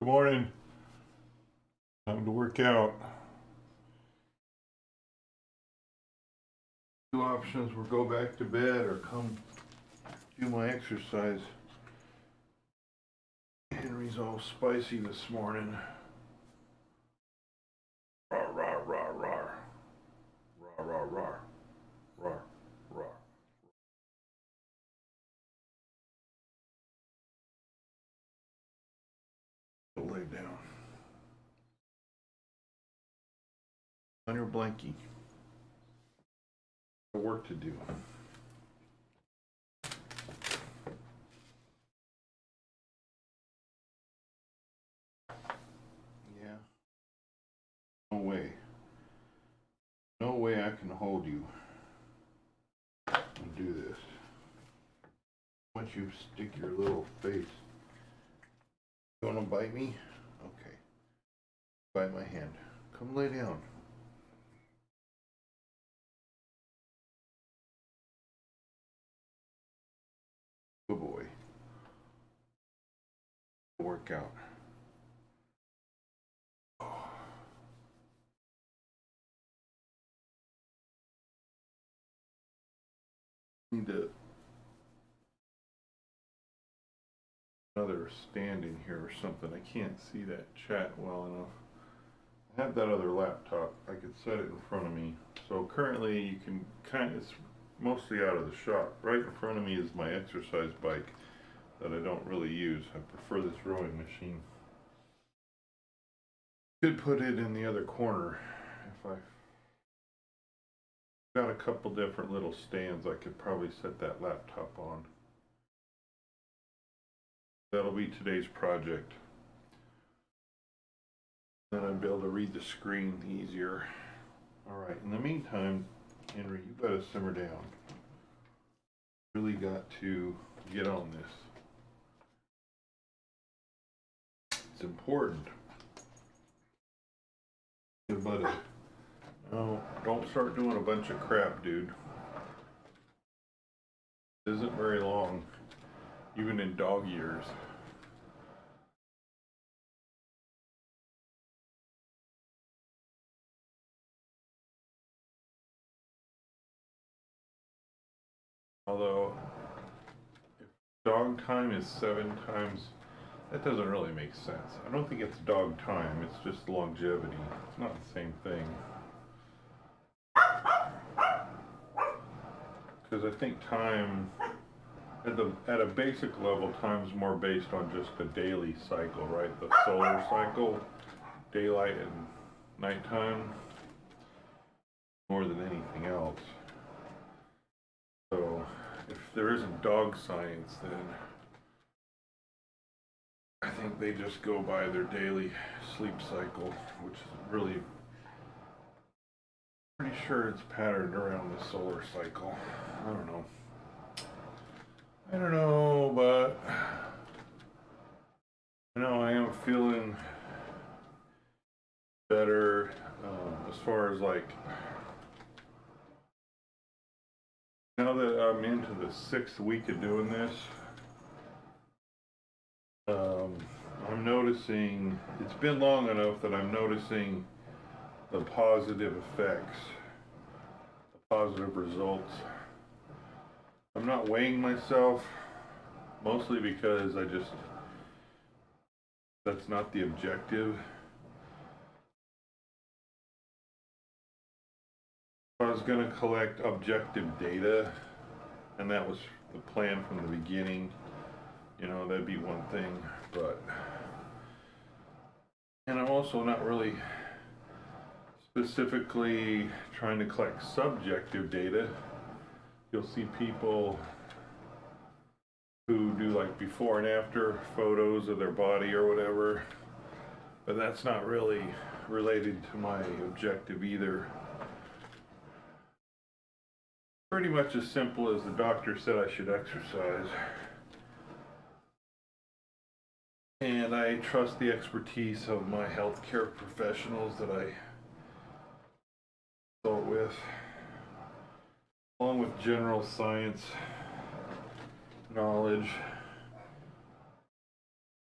morning. Time to work out. Two options were go back to bed or come do my exercise. Henry's all spicy this morning. Rah, rah, rah, rah. Rah, rah, rah. Rah, rah. Lay down on your blankie. Work to do. Yeah. No way. No way I can hold you and do this. Once you stick your little face. You want to bite me? Okay. Bite my hand. Come lay down. Good boy. Work out. Need to another stand in here or something. I can't see that chat well enough. I have that other laptop. I could set it in front of me. So currently you can it's mostly out of the shop. Right in front of me is my exercise bike that I don't really use. I prefer this rowing machine. Could put it in the other corner if I got a couple different little stands. I could probably set that laptop on. That'll be today's project. Then I'd be able to read the screen easier. Alright, in the meantime, Henry, you gotta simmer down. Really got to get on this. It's important. Good buddy. No, don't start doing a bunch of crap, dude. It isn't very long, even in dog years. Although, if dog time is 7 times, that doesn't really make sense. I don't think it's dog time, it's just longevity. It's not the same thing. Because I think time, at a basic level, time's more based on just the daily cycle, right? The solar cycle, daylight and nighttime, more than anything else. So, if there isn't dog science, then I think they just go by their daily sleep cycle, which is really pretty sure it's patterned around the solar cycle. I don't know, but I am feeling better as far as like now that I'm into the 6th week of doing this. I'm noticing it's been long enough that I'm noticing the positive effects, the positive results. I'm not weighing myself, mostly because that's not the objective. I was going to collect objective data, and that was the plan from the beginning. That'd be one thing, and I'm also not really specifically trying to collect subjective data. You'll see people who do like before and after photos of their body or whatever, but that's not really related to my objective either. Pretty much as simple as the doctor said I should exercise. And I trust the expertise of my healthcare professionals that I consult with, along with general science knowledge.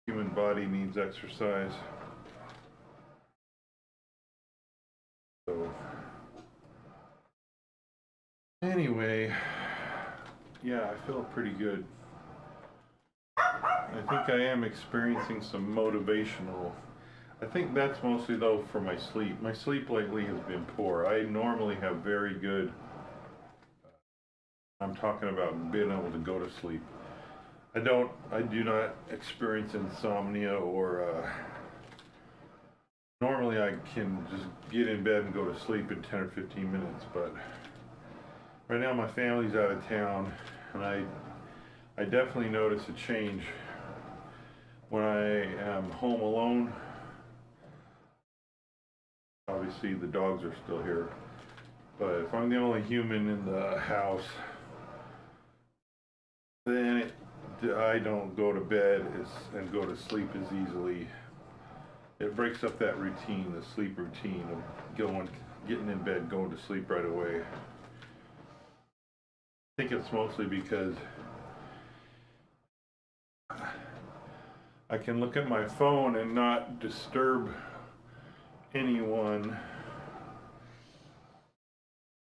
human body needs exercise. So anyway, yeah, I feel pretty good. I think I am experiencing some motivational. I think that's mostly though for my sleep. My sleep lately has been poor. I normally have very good, I'm talking about being able to go to sleep. I do not experience insomnia or normally I can just get in bed and go to sleep in 10 or 15 minutes, but right now my family's out of town and I definitely notice a change when I am home alone. Obviously the dogs are still here, but if I'm the only human in the house, then I don't go to bed and go to sleep as easily. It breaks up that routine, the sleep routine of getting in bed, going to sleep right away. I think it's mostly because I can look at my phone and not disturb anyone,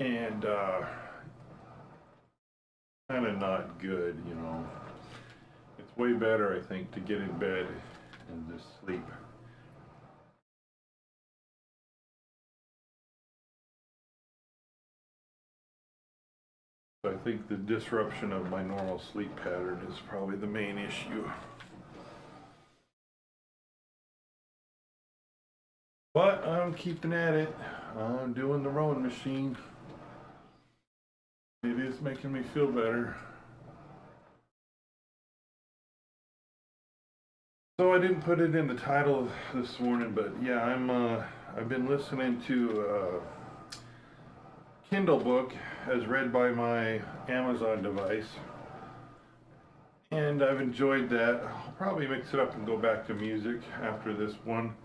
and kind of not good, you know. It's way better, I think, to get in bed and just sleep. So I think the disruption of my normal sleep pattern is probably the main issue. But I'm keeping at it. I'm doing the rowing machine. It is making me feel better. So I didn't put it in the title this morning, but yeah, I've been listening to a Kindle book as read by my Amazon device, and I've enjoyed that. I'll probably mix it up and go back to music after this one,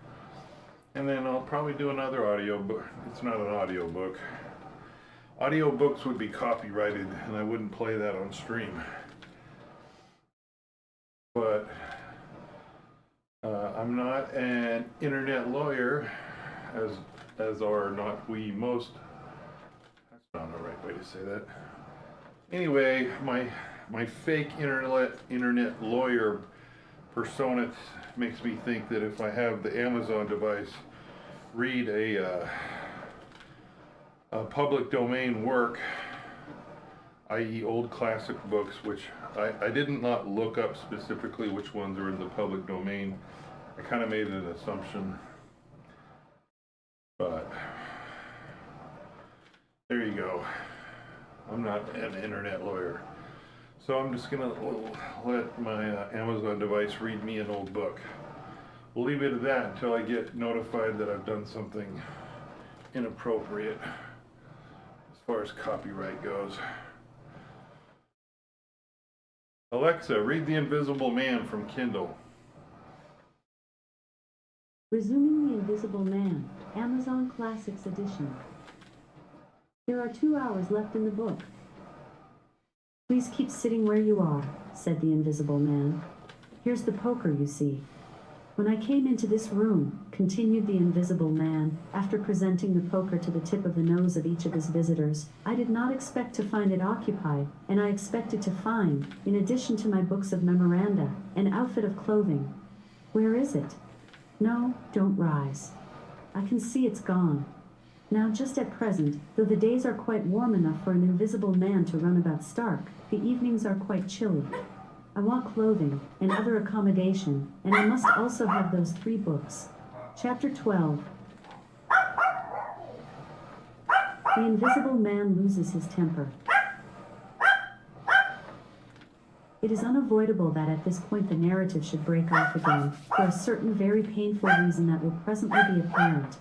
and then I'll probably do another audio book. It's not an audio book. Audio books would be copyrighted and I wouldn't play that on stream. But I'm not an internet lawyer, as are not we most. That's not the right way to say that. Anyway, my fake internet lawyer persona makes me think that if I have the Amazon device read a public domain work, i.e. old classic books, which I did not look up specifically which ones are in the public domain. I kind of made an assumption, but there you go. I'm not an internet lawyer. So I'm just gonna let my Amazon device read me an old book. We'll leave it at that until I get notified that I've done something inappropriate as far as copyright goes. Alexa, read The Invisible Man from Kindle. Resuming The Invisible Man, Amazon Classics Edition. There are 2 hours left in the book. Please keep sitting where you are, said the Invisible Man. Here's the poker, you see. When I came into this room, continued the Invisible Man, after presenting the poker to the tip of the nose of each of his visitors, I did not expect to find it occupied, and I expected to find, in addition to my books of memoranda, an outfit of clothing. Where is it? No, don't rise. I can see it's gone. Now just at present, though the days are quite warm enough for an invisible man to run about stark, the evenings are quite chilly. I want clothing, and other accommodation, and I must also have those 3 books. Chapter 12. The Invisible Man loses his temper. It is unavoidable that at this point the narrative should break off again, for a certain very painful reason that will presently be apparent.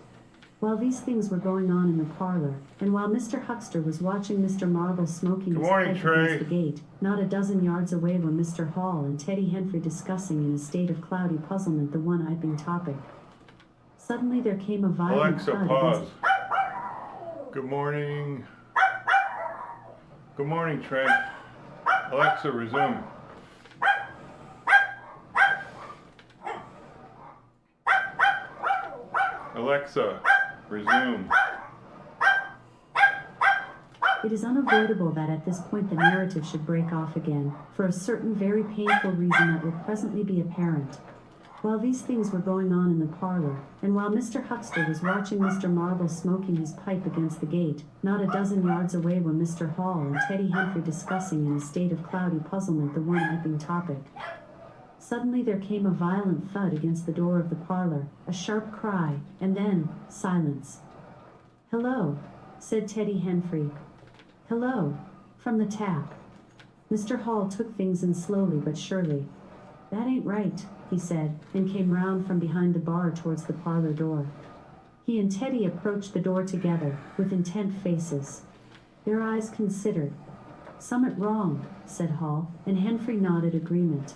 While these things were going on in the parlor, and while Mr. Huckster was watching Mr. Marvel smoking his pipe against the gate, not a dozen yards away were Mr. Hall and Teddy Henfrey discussing in a state of cloudy puzzlement the one-iping topic. Suddenly there came a violent Alexa, thud pause. Good morning. Good morning, Trey. Alexa, resume. It is unavoidable that at this point the narrative should break off again, for a certain very painful reason that will presently be apparent. While these things were going on in the parlor, and while Mr. Huckster was watching Mr. Marvel smoking his pipe against the gate, not a dozen yards away were Mr. Hall and Teddy Humphrey discussing in a state of cloudy puzzlement the one-epping topic. Suddenly there came a violent thud against the door of the parlor, a sharp cry, and then silence. "Hello," said Teddy Humphrey. "Hello," from the tap. Mr. Hall took things in slowly but surely. "That ain't right," he said, and came round from behind the bar towards the parlor door. He and Teddy approached the door together, with intent faces. Their eyes considered. "Summat wrong," said Hall, and Humphrey nodded agreement.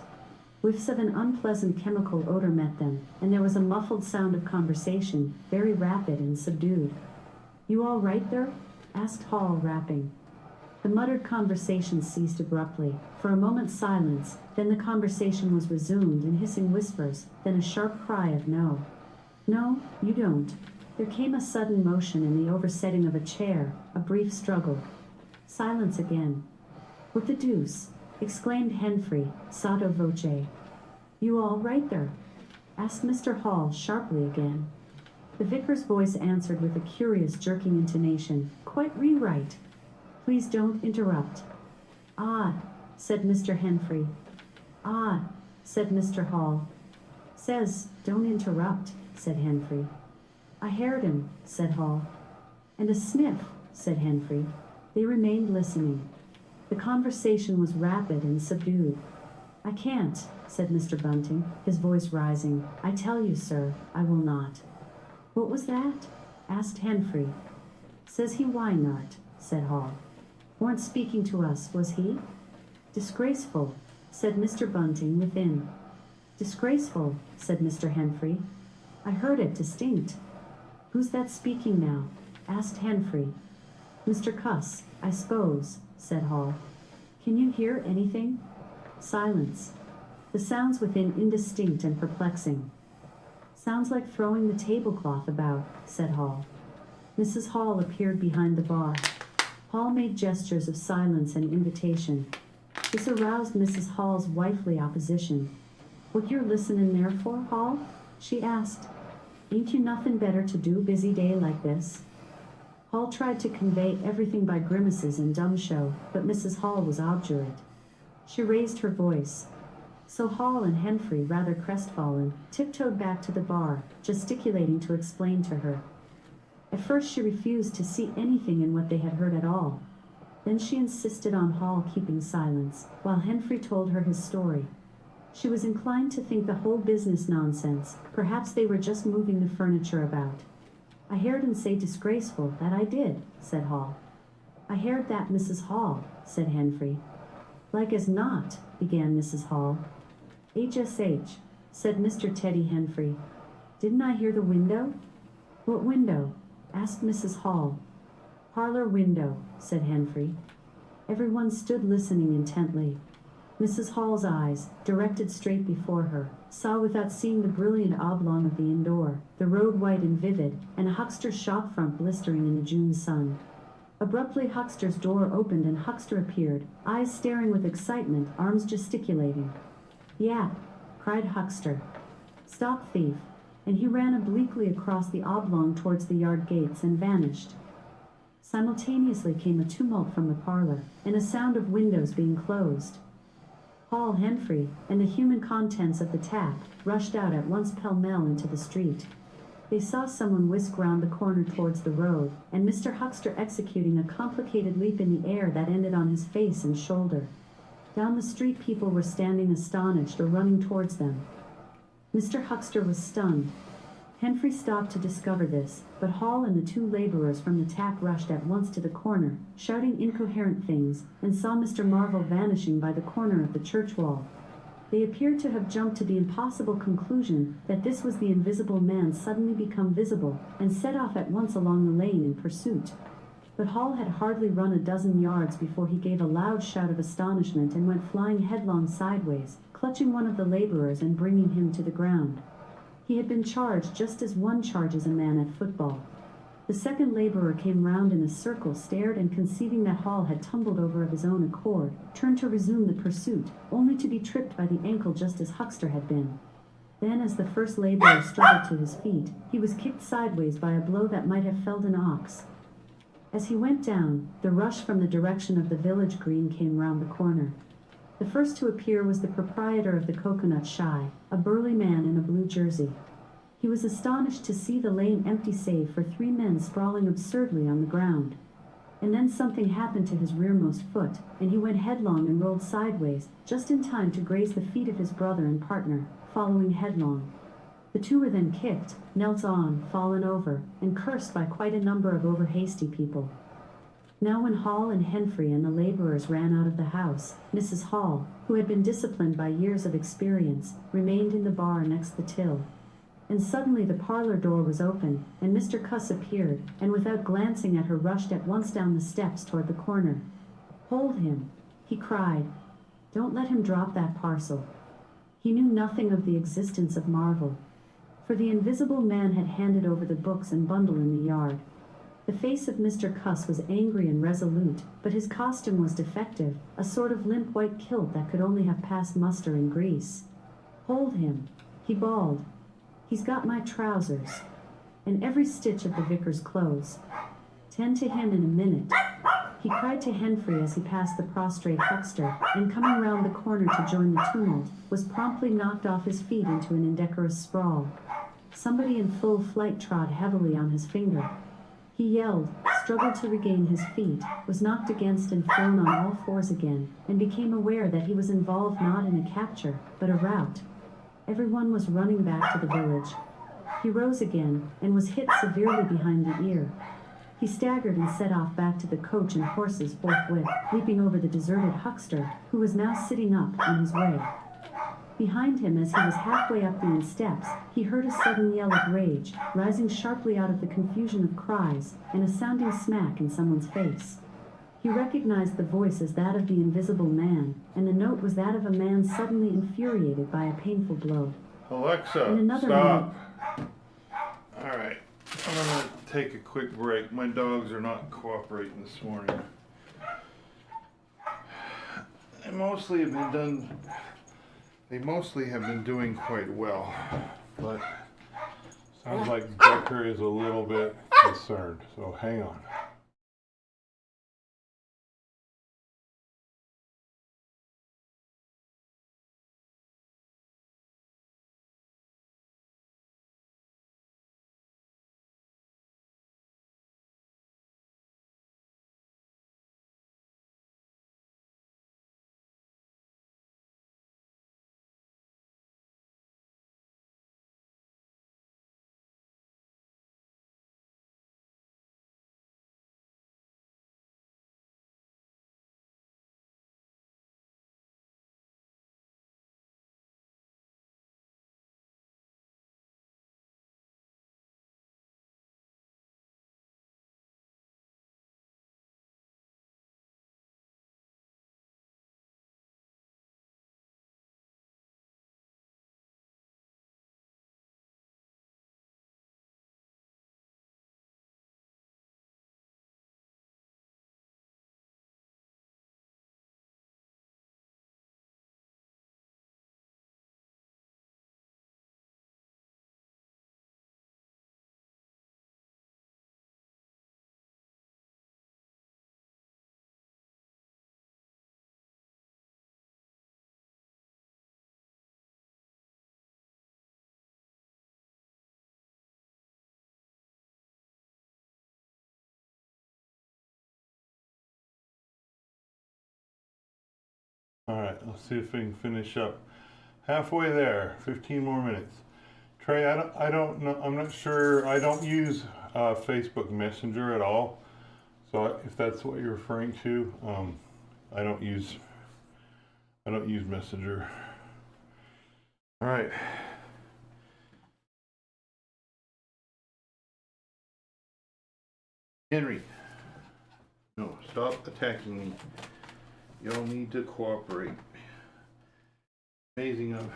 Whiffs of an unpleasant chemical odor met them, and there was a muffled sound of conversation, very rapid and subdued. "You all right there?" asked Hall, rapping. The muttered conversation ceased abruptly. For a moment's silence, then the conversation was resumed in hissing whispers, then a sharp cry of "No. No, you don't." There came a sudden motion in the oversetting of a chair, a brief struggle. Silence again. "What the deuce?" exclaimed Humphrey, sotto voce. "You all right there?" asked Mr. Hall sharply again. The vicar's voice answered with a curious jerking intonation, "Quite right. Please don't interrupt." "Ah," said Mr. Humphrey. "Ah," said Mr. Hall. "Says, don't interrupt," said Humphrey. "I heard him," said Hall. "And a sniff," said Humphrey. They remained listening. The conversation was rapid and subdued. "I can't," said Mr. Bunting, his voice rising. "I tell you, sir, I will not." "What was that?" asked Humphrey. "Says he why not?" said Hall. "Weren't speaking to us, was he?" "Disgraceful," said Mr. Bunting within. "Disgraceful," said Mr. Humphrey. "I heard it distinct." "Who's that speaking now?" asked Humphrey. "Mr. Cuss, I suppose," said Hall. "Can you hear anything?" Silence. The sounds within indistinct and perplexing. "Sounds like throwing the tablecloth about," said Hall. Mrs. Hall appeared behind the bar. Hall made gestures of silence and invitation. This aroused Mrs. Hall's wifely opposition. "What you're listening there for, Hall?" she asked. "Ain't you nothing better to do busy day like this?" Hall tried to convey everything by grimaces and dumb show, but Mrs. Hall was obdurate. She raised her voice. So Hall and Humphrey, rather crestfallen, tiptoed back to the bar, gesticulating to explain to her. At first she refused to see anything in what they had heard at all. Then she insisted on Hall keeping silence, while Humphrey told her his story. She was inclined to think the whole business nonsense. Perhaps they were just moving the furniture about. "I heard him say disgraceful, that I did," said Hall. "I heard that, Mrs. Hall," said Humphrey. "Like as not," began Mrs. Hall. "HSH," said Mr. Teddy Humphrey. "Didn't I hear the window?" "What window?" asked Mrs. Hall. "Parlor window," said Humphrey. Everyone stood listening intently. Mrs. Hall's eyes, directed straight before her, saw without seeing the brilliant oblong of the inn door, the road white and vivid, and Huckster's shop front blistering in the June sun. Abruptly Huckster's door opened and Huckster appeared, eyes staring with excitement, arms gesticulating. "Yap!" cried Huckster. "Stop thief!" and he ran obliquely across the oblong towards the yard gates and vanished. Simultaneously came a tumult from the parlor, and a sound of windows being closed. Hall, Humphrey, and the human contents of the tap rushed out at once pell-mell into the street. They saw someone whisk round the corner towards the road, and Mr. Huckster executing a complicated leap in the air that ended on his face and shoulder. Down the street people were standing astonished or running towards them. Mr. Huckster was stunned. Humphrey stopped to discover this, but Hall and the two laborers from the tap rushed at once to the corner, shouting incoherent things, and saw Mr. Marvel vanishing by the corner of the church wall. They appeared to have jumped to the impossible conclusion that this was the invisible man suddenly become visible, and set off at once along the lane in pursuit. But Hall had hardly run a dozen yards before he gave a loud shout of astonishment and went flying headlong sideways, clutching one of the laborers and bringing him to the ground. He had been charged just as one charges a man at football. The second laborer came round in a circle, stared, and conceiving that Hall had tumbled over of his own accord, turned to resume the pursuit, only to be tripped by the ankle just as Huckster had been. Then, as the first laborer struggled to his feet, he was kicked sideways by a blow that might have felled an ox. As he went down, the rush from the direction of the village green came round the corner. The first to appear was the proprietor of the Coconut Shy, a burly man in a blue jersey. He was astonished to see the lane empty save for 3 men sprawling absurdly on the ground. And then something happened to his rearmost foot, and he went headlong and rolled sideways, just in time to graze the feet of his brother and partner, following headlong. The two were then kicked, knelt on, fallen over, and cursed by quite a number of over-hasty people. Now when Hall and Henfrey and the laborers ran out of the house, Mrs. Hall, who had been disciplined by years of experience, remained in the bar next the till. And suddenly the parlor door was open, and Mr. Cuss appeared, and without glancing at her rushed at once down the steps toward the corner. "Hold him," he cried. "Don't let him drop that parcel." He knew nothing of the existence of Marvel, for the invisible man had handed over the books and bundle in the yard. The face of Mr. Cuss was angry and resolute, but his costume was defective, a sort of limp white kilt that could only have passed muster in Greece. "Hold him," he bawled. "He's got my trousers, and every stitch of the vicar's clothes. Tend to him in a minute," he cried to Henfrey as he passed the prostrate Huckster, and coming round the corner to join the tumult, was promptly knocked off his feet into an indecorous sprawl. Somebody in full flight trod heavily on his finger. He yelled, struggled to regain his feet, was knocked against and thrown on all fours again, and became aware that he was involved not in a capture, but a rout. Everyone was running back to the village. He rose again, and was hit severely behind the ear. He staggered and set off back to the coach and horses forthwith, leaping over the deserted Huckster, who was now sitting up on his way. Behind him, as he was halfway up the steps, he heard a sudden yell of rage, rising sharply out of the confusion of cries, and a sounding smack in someone's face. He recognized the voice as that of the invisible man, and the note was that of a man suddenly infuriated by a painful blow. Alexa, In another stop. Alright, I'm gonna take a quick break. My dogs are not cooperating this morning. They mostly have been doing quite well, but sounds like Becker is a little bit concerned, so hang on. Alright, let's see if we can finish up. Halfway there, 15 more minutes. Trey, I don't know, I'm not sure, I don't use Facebook Messenger at all. So if that's what you're referring to, I don't use Messenger. Alright. Henry. No, stop attacking me. Y'all need to cooperate. Amazing of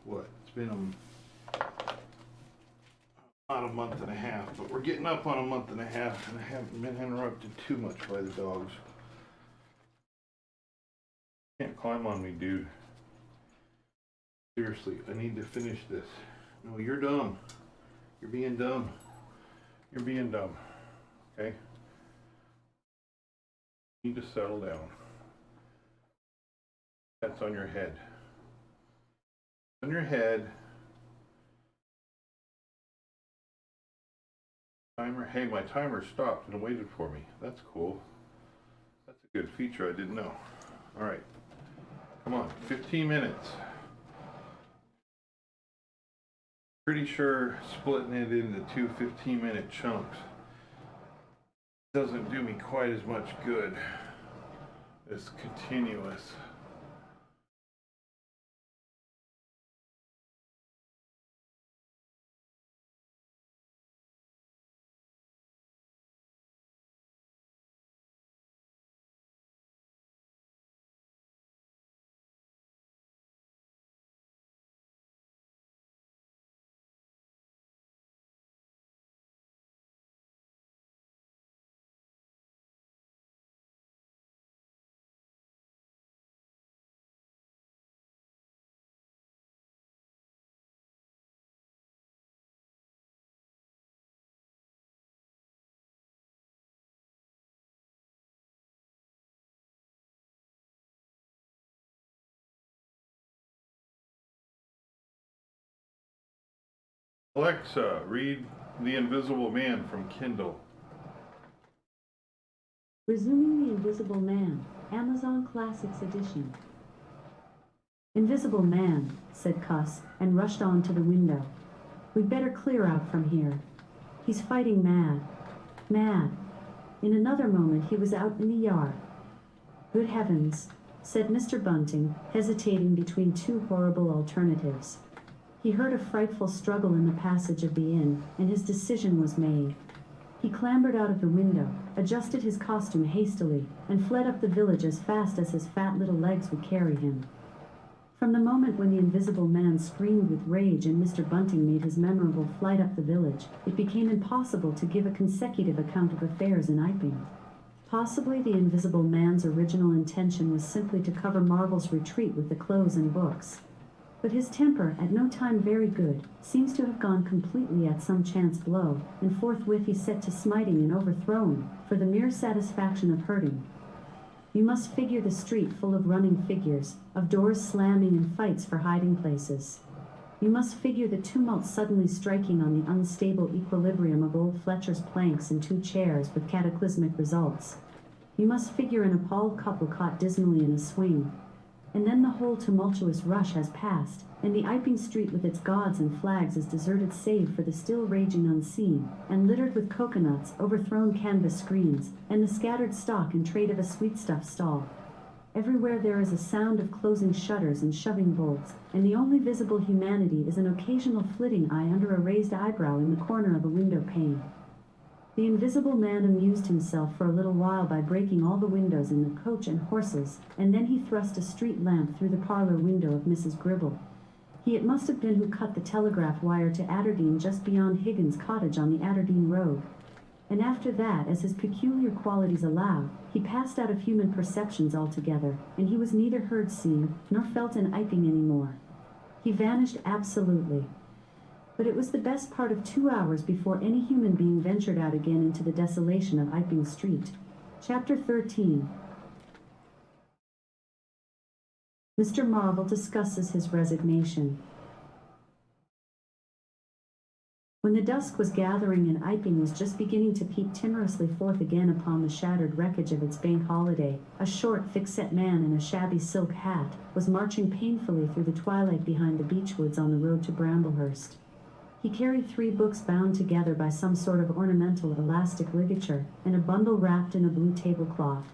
what? It's been not a month and a half, but we're getting up on a month and a half, and I haven't been interrupted too much by the dogs. Can't climb on me, dude. Seriously, I need to finish this. No, you're dumb. You're being dumb. You're being dumb. Okay? You need to settle down. That's on your head. On your head. Timer. Hey, my timer stopped and waited for me. That's cool. That's a good feature I didn't know. All right. Come on. 15 minutes. Pretty sure splitting it into two 15-minute chunks doesn't do me quite as much good as continuous. Alexa, read The Invisible Man from Kindle. Resuming The Invisible Man, Amazon Classics Edition. Invisible Man, said Cuss, and rushed on to the window. We'd better clear out from here. He's fighting mad. Mad. In another moment he was out in the yard. Good heavens, said Mr. Bunting, hesitating between two horrible alternatives. He heard a frightful struggle in the passage of the inn, and his decision was made. He clambered out of the window, adjusted his costume hastily, and fled up the village as fast as his fat little legs would carry him. From the moment when the Invisible Man screamed with rage and Mr. Bunting made his memorable flight up the village, it became impossible to give a consecutive account of affairs in Iping. Possibly the Invisible Man's original intention was simply to cover Marvel's retreat with the clothes and books. But his temper, at no time very good, seems to have gone completely at some chance blow, and forthwith he set to smiting and overthrowing, for the mere satisfaction of hurting. You must figure the street full of running figures, of doors slamming and fights for hiding places. You must figure the tumult suddenly striking on the unstable equilibrium of old Fletcher's planks and two chairs with cataclysmic results. You must figure an appalled couple caught dismally in a swing. And then the whole tumultuous rush has passed, and the Iping street with its gods and flags is deserted save for the still raging unseen, and littered with coconuts, overthrown canvas screens, and the scattered stock and trade of a sweetstuff stall. Everywhere there is a sound of closing shutters and shoving bolts, and the only visible humanity is an occasional flitting eye under a raised eyebrow in the corner of a window pane. The Invisible Man amused himself for a little while by breaking all the windows in the coach and horses, and then he thrust a street lamp through the parlor window of Mrs. Gribble. He it must have been who cut the telegraph wire to Aberdeen just beyond Higgins' cottage on the Aberdeen road. And after that, as his peculiar qualities allowed, he passed out of human perceptions altogether, and he was neither heard, seen, nor felt in Iping any more. He vanished absolutely. But it was the best part of 2 hours before any human being ventured out again into the desolation of Iping Street. Chapter 13. Mr. Marvel discusses his resignation. When the dusk was gathering and Iping was just beginning to peep timorously forth again upon the shattered wreckage of its bank holiday, a short, thick-set man in a shabby silk hat was marching painfully through the twilight behind the beechwoods on the road to Bramblehurst. He carried 3 books bound together by some sort of ornamental elastic ligature, and a bundle wrapped in a blue tablecloth.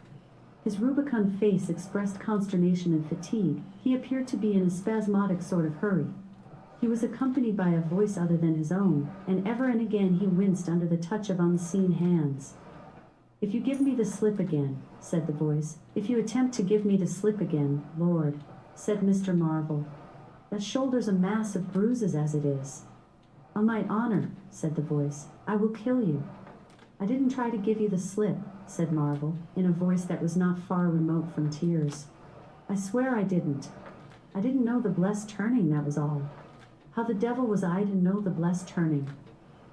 His rubicund face expressed consternation and fatigue. He appeared to be in a spasmodic sort of hurry. He was accompanied by a voice other than his own, and ever and again he winced under the touch of unseen hands. "If you give me the slip again," said the voice, "if you attempt to give me the slip again, Lord," said Mr. Marvel, "that shoulder's a mass of bruises as it is." On my honor, said the voice, I will kill you. I didn't try to give you the slip, said Marvel, in a voice that was not far remote from tears. I swear I didn't. I didn't know the blessed turning, that was all. How the devil was I to know the blessed turning?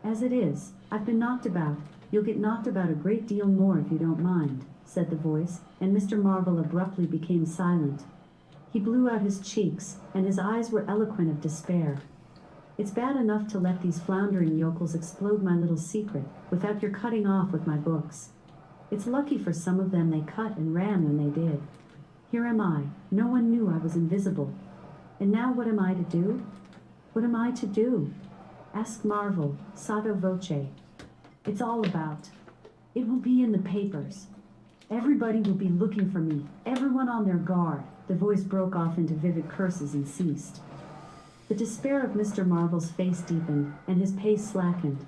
As it is, I've been knocked about. You'll get knocked about a great deal more if you don't mind, said the voice, and Mr. Marvel abruptly became silent. He blew out his cheeks, and his eyes were eloquent of despair. It's bad enough to let these floundering yokels explode my little secret, without your cutting off with my books. It's lucky for some of them they cut and ran when they did. Here am I, no one knew I was invisible. And now what am I to do? What am I to do? Asked Marvel, sotto voce. It's all about. It will be in the papers. Everybody will be looking for me, everyone on their guard. The voice broke off into vivid curses and ceased. The despair of Mr. Marvel's face deepened, and his pace slackened.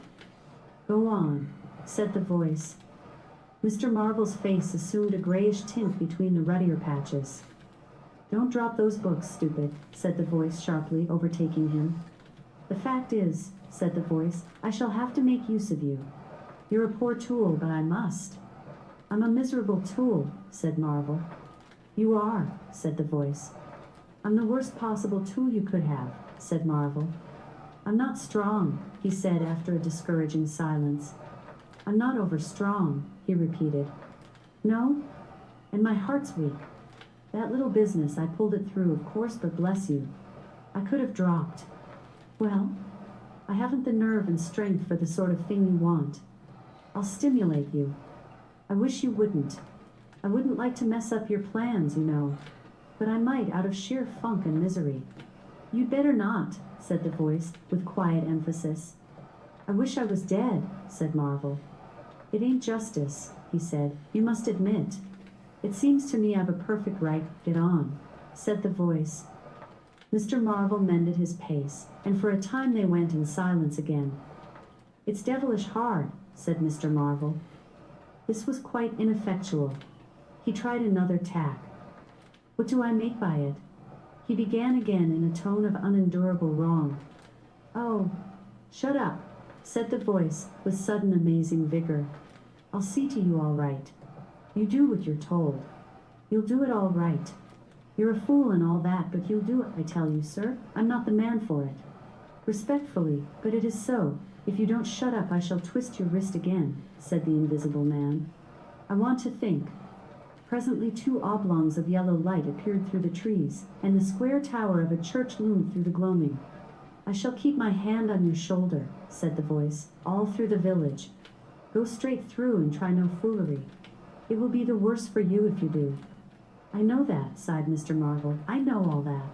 Go on, said the voice. Mr. Marvel's face assumed a grayish tint between the ruddier patches. Don't drop those books, stupid, said the voice sharply, overtaking him. The fact is, said the voice, I shall have to make use of you. You're a poor tool, but I must. I'm a miserable tool, said Marvel. You are, said the voice. I'm the worst possible tool you could have, said Marvel. I'm not strong, he said after a discouraging silence. I'm not overstrong, he repeated. No? And my heart's weak. That little business, I pulled it through, of course, but bless you. I could have dropped. Well, I haven't the nerve and strength for the sort of thing you want. I'll stimulate you. I wish you wouldn't. I wouldn't like to mess up your plans, you know. But I might out of sheer funk and misery. You'd better not, said the voice, with quiet emphasis. I wish I was dead, said Marvel. It ain't justice, he said. You must admit. It seems to me I've a perfect right to get on, said the voice. Mr. Marvel mended his pace, and for a time they went in silence again. It's devilish hard, said Mr. Marvel. This was quite ineffectual. He tried another tack. What do I make by it? He began again in a tone of unendurable wrong. Oh, shut up, said the voice with sudden amazing vigor. I'll see to you all right. You do what you're told. You'll do it all right. You're a fool and all that, but you'll do it, I tell you, sir. I'm not the man for it. Respectfully, but it is so. If you don't shut up, I shall twist your wrist again, said the invisible man. I want to think. Presently 2 oblongs of yellow light appeared through the trees, and the square tower of a church loomed through the gloaming. I shall keep my hand on your shoulder, said the voice, all through the village. Go straight through and try no foolery. It will be the worse for you if you do. I know that, sighed Mr. Marvel. I know all that.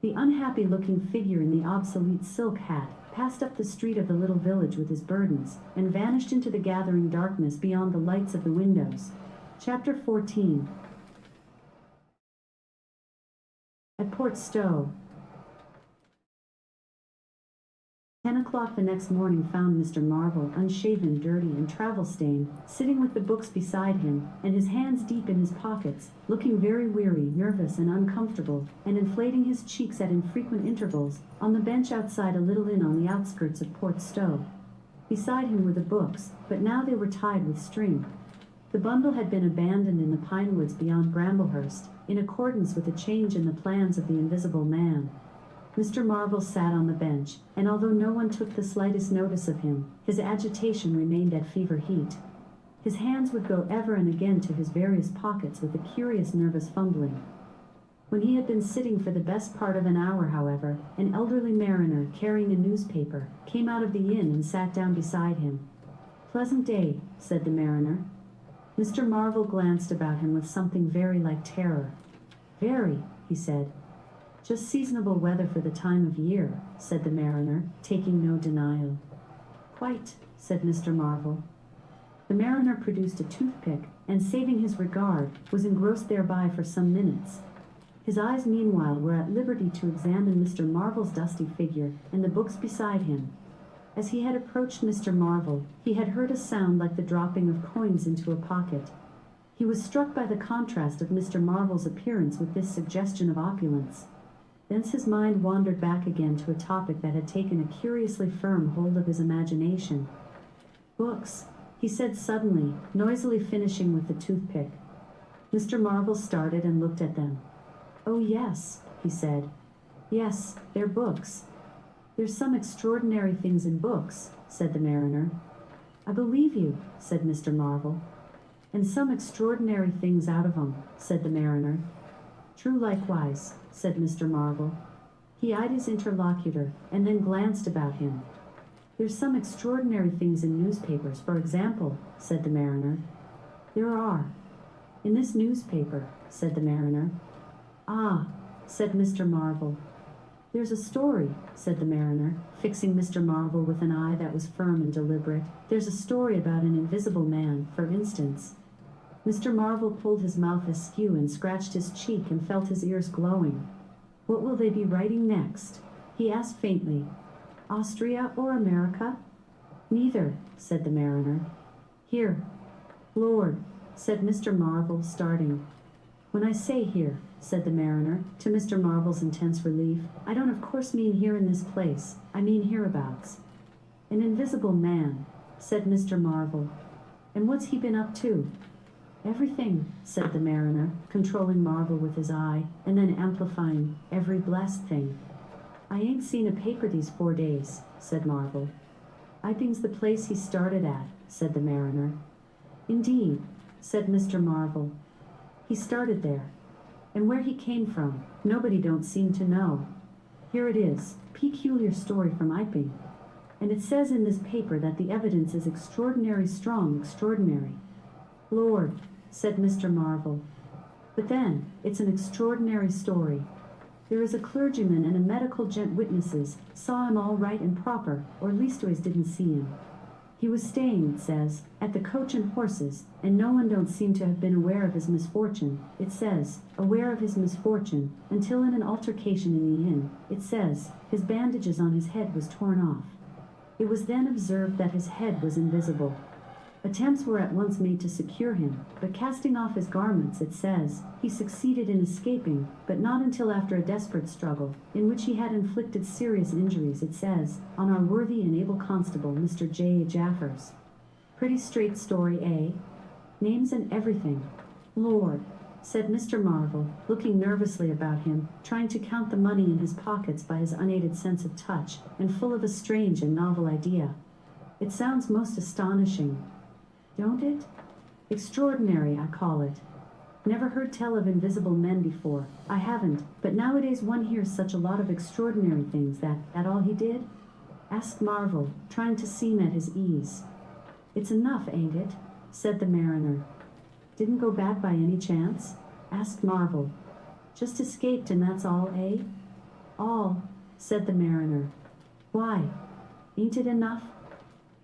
The unhappy-looking figure in the obsolete silk hat passed up the street of the little village with his burdens, and vanished into the gathering darkness beyond the lights of the windows. Chapter 14. At Port Stowe. 10 o'clock the next morning found Mr. Marvel, unshaven, dirty, and travel-stained, sitting with the books beside him, and his hands deep in his pockets, looking very weary, nervous, and uncomfortable, and inflating his cheeks at infrequent intervals, on the bench outside a little inn on the outskirts of Port Stowe. Beside him were the books, but now they were tied with string. The bundle had been abandoned in the pine woods beyond Bramblehurst, in accordance with a change in the plans of the Invisible Man. Mr. Marvel sat on the bench, and although no one took the slightest notice of him, his agitation remained at fever heat. His hands would go ever and again to his various pockets with a curious nervous fumbling. When he had been sitting for the best part of an hour, however, an elderly mariner, carrying a newspaper, came out of the inn and sat down beside him. "Pleasant day," said the mariner. Mr. Marvel glanced about him with something very like terror. "Very," he said. "Just seasonable weather for the time of year," said the mariner, taking no denial. "Quite," said Mr. Marvel. The mariner produced a toothpick, and saving his regard, was engrossed thereby for some minutes. His eyes meanwhile were at liberty to examine Mr. Marvel's dusty figure, and the books beside him. As he had approached Mr. Marvel, he had heard a sound like the dropping of coins into a pocket. He was struck by the contrast of Mr. Marvel's appearance with this suggestion of opulence. Thence his mind wandered back again to a topic that had taken a curiously firm hold of his imagination. Books, he said suddenly, noisily finishing with the toothpick. Mr. Marvel started and looked at them. "Oh yes," he said. "Yes, they're books." "There's some extraordinary things in books," said the mariner. "I believe you," said Mr. Marvel. "And some extraordinary things out of 'em," said the mariner. "True likewise," said Mr. Marvel. He eyed his interlocutor, and then glanced about him. "There's some extraordinary things in newspapers, for example," said the mariner. "There are." "In this newspaper," said the mariner. "Ah," said Mr. Marvel. "There's a story," said the mariner, fixing Mr. Marvel with an eye that was firm and deliberate. "There's a story about an invisible man, for instance." Mr. Marvel pulled his mouth askew and scratched his cheek and felt his ears glowing. "What will they be writing next?" he asked faintly. "Austria or America?" "Neither," said the mariner. "Here." "Lord," said Mr. Marvel, starting. "When I say here," said the mariner, to Mr. Marvel's intense relief, "I don't of course mean here in this place, I mean hereabouts." "An invisible man," said Mr. Marvel. "And what's he been up to?" "Everything," said the mariner, controlling Marvel with his eye, and then amplifying, "every blessed thing." "I ain't seen a paper these 4 days," said Marvel. "I think's the place he started at," said the mariner. "Indeed," said Mr. Marvel. "He started there. And where he came from, nobody don't seem to know. Here it is, peculiar story from Iping. And it says in this paper that the evidence is extraordinary strong, extraordinary." "Lord," said Mr. Marvel. "But then, it's an extraordinary story. There is a clergyman and a medical gent witnesses, saw him all right and proper, or leastways didn't see him. He was staying, it says, at the Coach and Horses, and no one don't seem to have been aware of his misfortune, it says, aware of his misfortune, until in an altercation in the inn, it says, his bandages on his head was torn off. It was then observed that his head was invisible. Attempts were at once made to secure him, but casting off his garments, it says, he succeeded in escaping, but not until after a desperate struggle, in which he had inflicted serious injuries, it says, on our worthy and able constable, Mr. J. A. Jaffers. Pretty straight story, eh? Names and everything. Lord," said Mr. Marvel, looking nervously about him, trying to count the money in his pockets by his unaided sense of touch, and full of a strange and novel idea. "It sounds most astonishing. Don't it? Extraordinary, I call it. Never heard tell of invisible men before, I haven't, but nowadays one hears such a lot of extraordinary things that all he did?" asked Marvel, trying to seem at his ease. "It's enough, ain't it?" said the mariner. "Didn't go back by any chance?" asked Marvel. "Just escaped and that's all, eh?" "All," said the mariner. "Why? Ain't it enough?"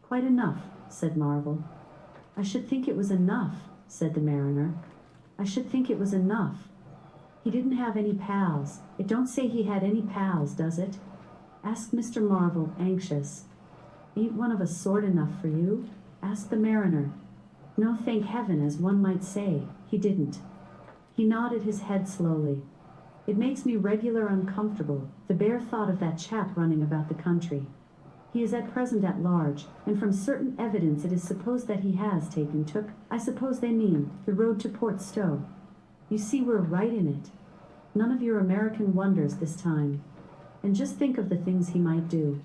"Quite enough," said Marvel. "I should think it was enough," said the mariner. "I should think it was enough. He didn't have any pals. It don't say he had any pals, does it?" asked Mr. Marvel, anxious. "Ain't one of a sort enough for you?" asked the mariner. "No, thank heaven, as one might say, he didn't." He nodded his head slowly. "It makes me regular uncomfortable, the bare thought of that chap running about the country. He is at present at large, and from certain evidence it is supposed that he has took, I suppose they mean, the road to Port Stowe. You see we're right in it. None of your American wonders this time. And just think of the things he might do.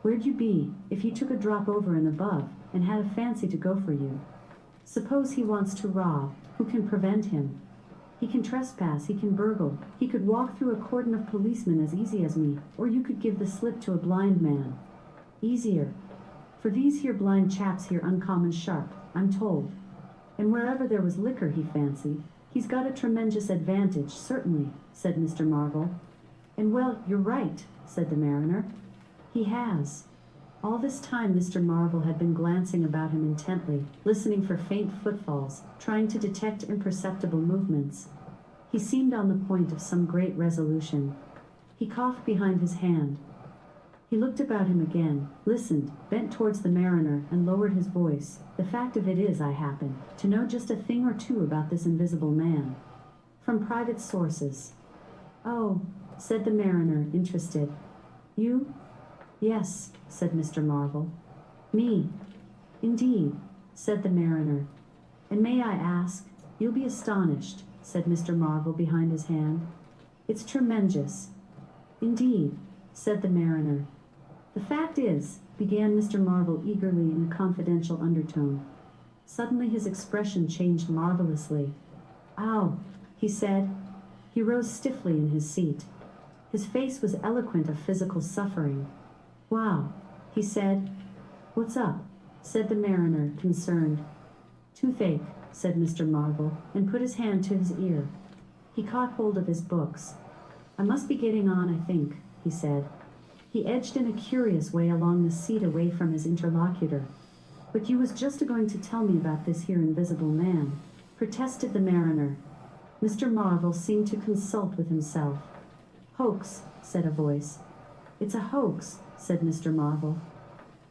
Where'd you be, if he took a drop over and above, and had a fancy to go for you? Suppose he wants to rob, who can prevent him? He can trespass, he can burgle, he could walk through a cordon of policemen as easy as me, or you could give the slip to a blind man. Easier. For these here blind chaps here uncommon sharp, I'm told. And wherever there was liquor, he fancy, he's got a tremendous advantage, certainly," said Mr. Marvel. "And well, you're right," said the mariner. "He has." All this time Mr. Marvel had been glancing about him intently, listening for faint footfalls, trying to detect imperceptible movements. He seemed on the point of some great resolution. He coughed behind his hand. He looked about him again, listened, bent towards the mariner, and lowered his voice. "The fact of it is, I happen to know just a thing or two about this invisible man. From private sources." "Oh," said the mariner, interested. You? Yes, said Mr. Marvel. Me? Indeed, said the mariner. And may I ask, you'll be astonished, said Mr. Marvel behind his hand. It's tremendous. Indeed, said the mariner. The fact is, began Mr. Marvel eagerly in a confidential undertone. Suddenly his expression changed marvelously. Ow, he said. He rose stiffly in his seat. His face was eloquent of physical suffering. Wow, he said. What's up? Said the mariner, concerned. Toothache, said Mr. Marvel, and put his hand to his ear. He caught hold of his books. I must be getting on, I think, he said. He edged in a curious way along the seat away from his interlocutor. But you was just going to tell me about this here invisible man, protested the mariner. Mr. Marvel seemed to consult with himself. Hoax, said a voice. It's a hoax, said Mr. Marvel.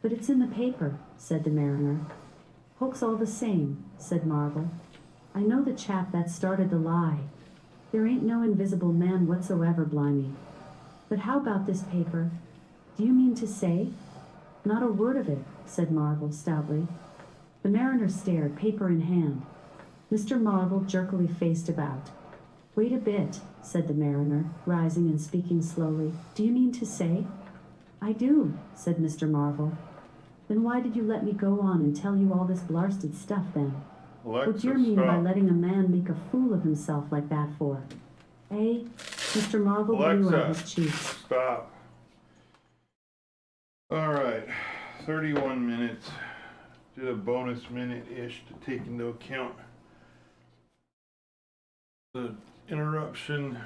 But it's in the paper, said the mariner. Hoax all the same, said Marvel. I know the chap that started the lie. There ain't no invisible man whatsoever, blimey. But how about this paper? Do you mean to say? Not a word of it, said Marvel stoutly. The mariner stared, paper in hand. Mr. Marvel jerkily faced about. Wait a bit, said the mariner, rising and speaking slowly. Do you mean to say? I do, said Mr. Marvel. Then why did you let me go on and tell you all this blarsted stuff then? Alexa, What do you mean by stop. letting a man make a fool of himself like that for? Eh? Mr. Marvel blew out his Alexa, cheeks. stop. All right, 31 minutes. Did a bonus minute-ish to take into account the interruption.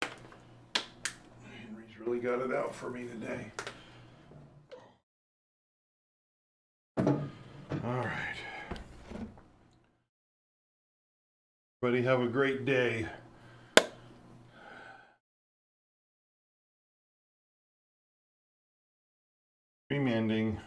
Henry's really got it out for me today. All right. Everybody have a great day. Stream ending.